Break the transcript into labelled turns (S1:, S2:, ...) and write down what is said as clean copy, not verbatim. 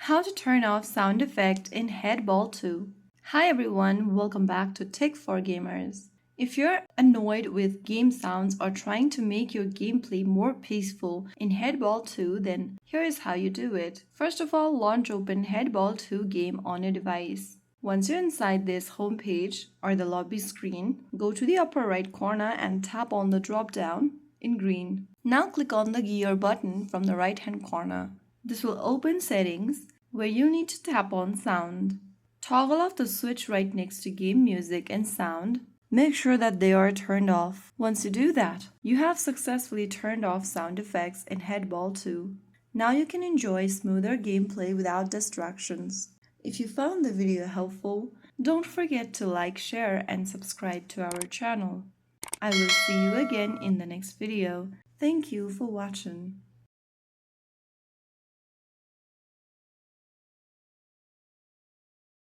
S1: How to turn off sound effect in Headball 2. Hi everyone, welcome back to Tech for Gamers. If you're annoyed with game sounds or trying to make your gameplay more peaceful in Headball 2, then here is how you do it. First of all, launch open Headball 2 game on your device. Once you're inside this homepage or the lobby screen, go to the upper right corner and tap on the drop down in green. Now click on the gear button from the right hand corner. This will open settings where you need to tap on sound. Toggle off the switch right next to game music and sound. Make sure that they are turned off. Once you do that, you have successfully turned off sound effects in Headball 2. Now you can enjoy smoother gameplay without distractions. If you found the video helpful, don't forget to like, share, and subscribe to our channel. I will see you again in the next video. Thank you for watching.